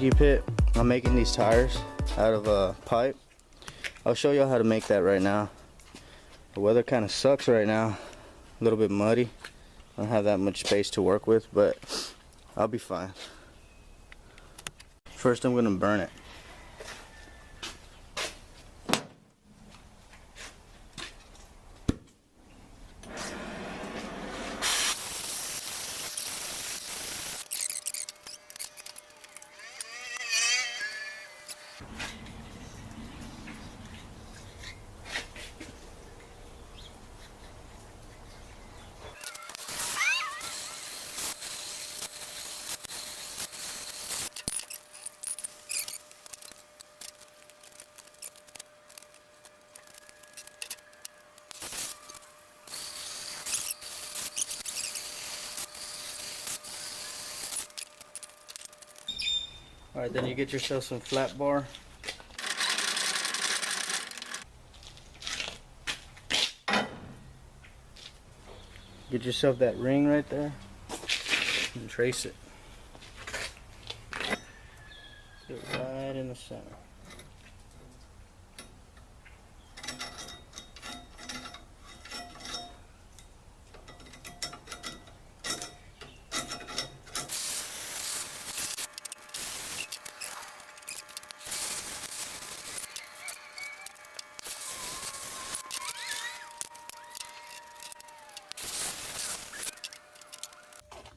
BBQ pit. I'm making these tires out of a pipe. I'll show you how to make that right now. The weather kind of sucks right now. A little bit muddy. I don't have that much space to work with, but I'll be fine. First I'm gonna burn it. Alright, then you get yourself some flat bar. Get yourself that ring right there and trace it. Get it right in the center.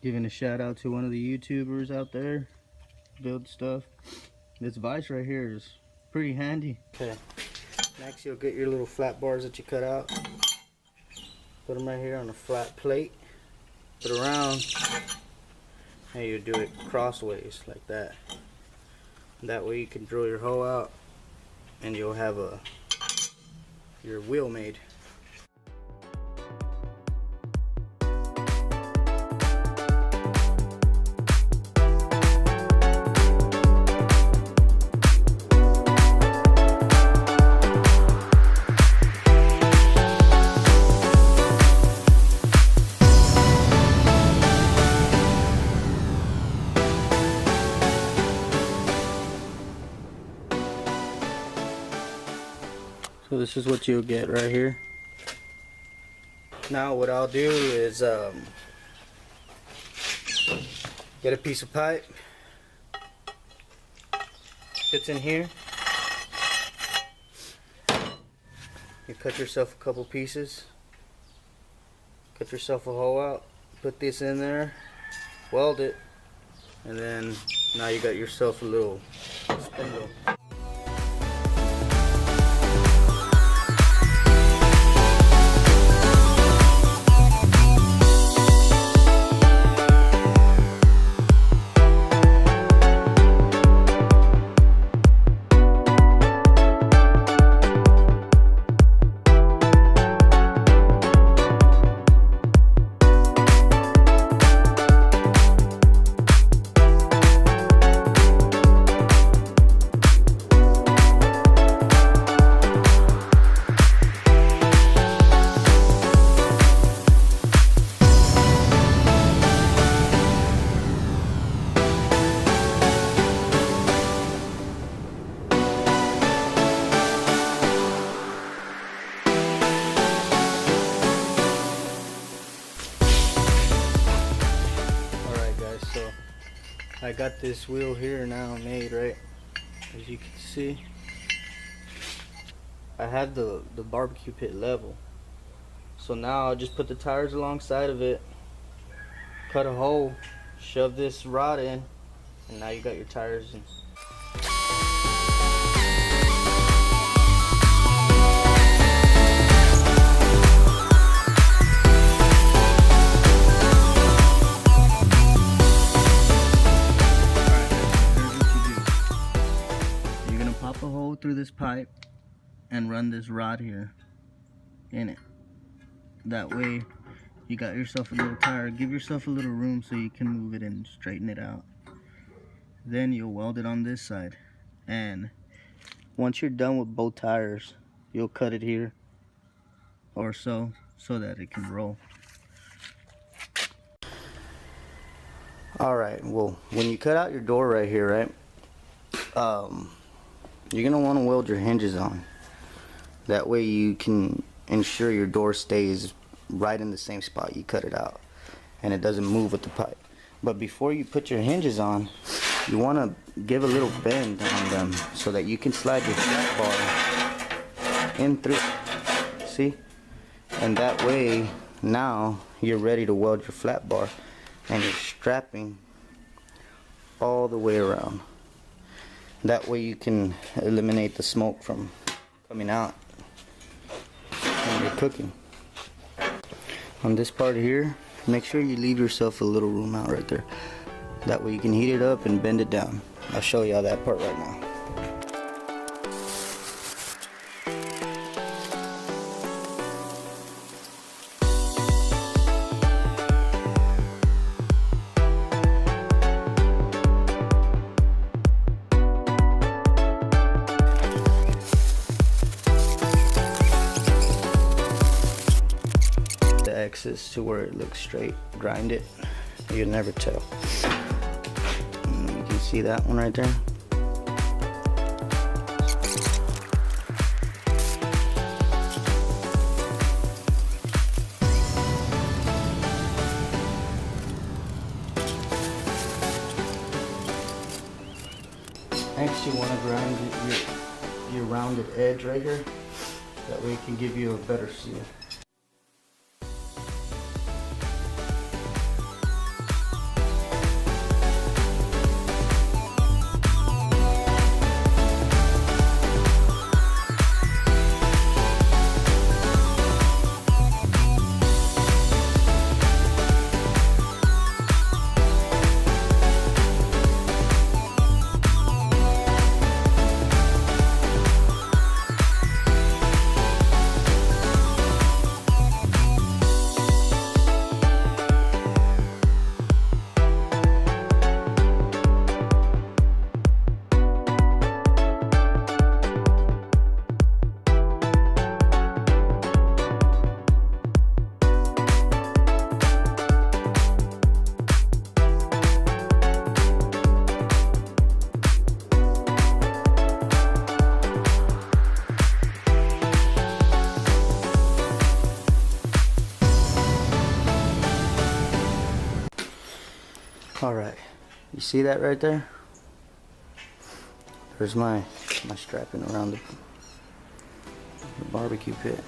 Giving a shout out to one of the YouTubers out there, build stuff. This vise right here is pretty handy. Okay, next you'll get your little flat bars that you cut out. Put them right here on a flat plate. Put it around, and you do it crossways like that. That way you can drill your hole out, and you'll have your wheel made. So this is what you'll get right here. Now what I'll do is get a piece of pipe. Fits in here. You cut yourself a couple pieces. Cut yourself a hole out. Put this in there. Weld it. And then now you got yourself a little spindle. So I got this wheel here now made, right? As you can see, I had the barbecue pit level. So now I'll just put the tires alongside of it, cut a hole, shove this rod in, and now you got your tires in. Pop a hole through this pipe and run this rod here in it. That way you got yourself a little tire. Give yourself a little room so you can move it and straighten it out. Then you'll weld it on this side, and once you're done with both tires, you'll cut it here or so that it can roll. Alright, well, when you cut out your door right here, right, you're gonna want to weld your hinges on. That way you can ensure your door stays right in the same spot you cut it out and it doesn't move with the pipe. But before you put your hinges on, you want to give a little bend on them so that you can slide your flat bar in through. See? And that way now you're ready to weld your flat bar and you're strapping all the way around. That way you can eliminate the smoke from coming out when you're cooking. On this part here, make sure you leave yourself a little room out right there. That way you can heat it up and bend it down. I'll show you all that part right now. Axis to where it looks straight, grind it, you'll never tell. And you can see that one right there. Next you want to grind your rounded edge right here, that way it can give you a better seal. Alright, you see that right there? There's my strapping around the barbecue pit.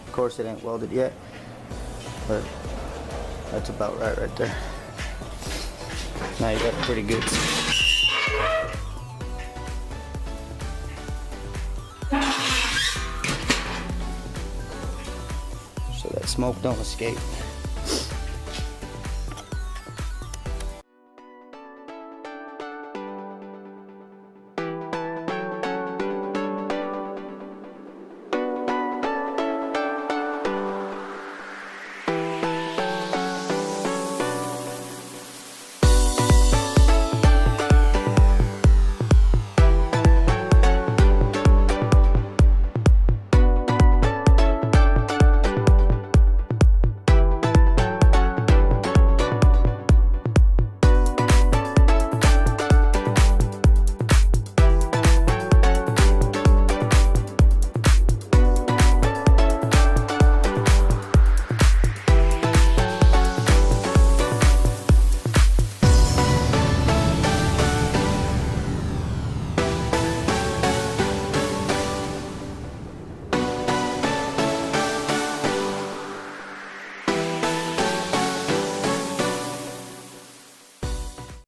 Of course it ain't welded yet, but that's about right there. Now you got pretty good. So that smoke don't escape.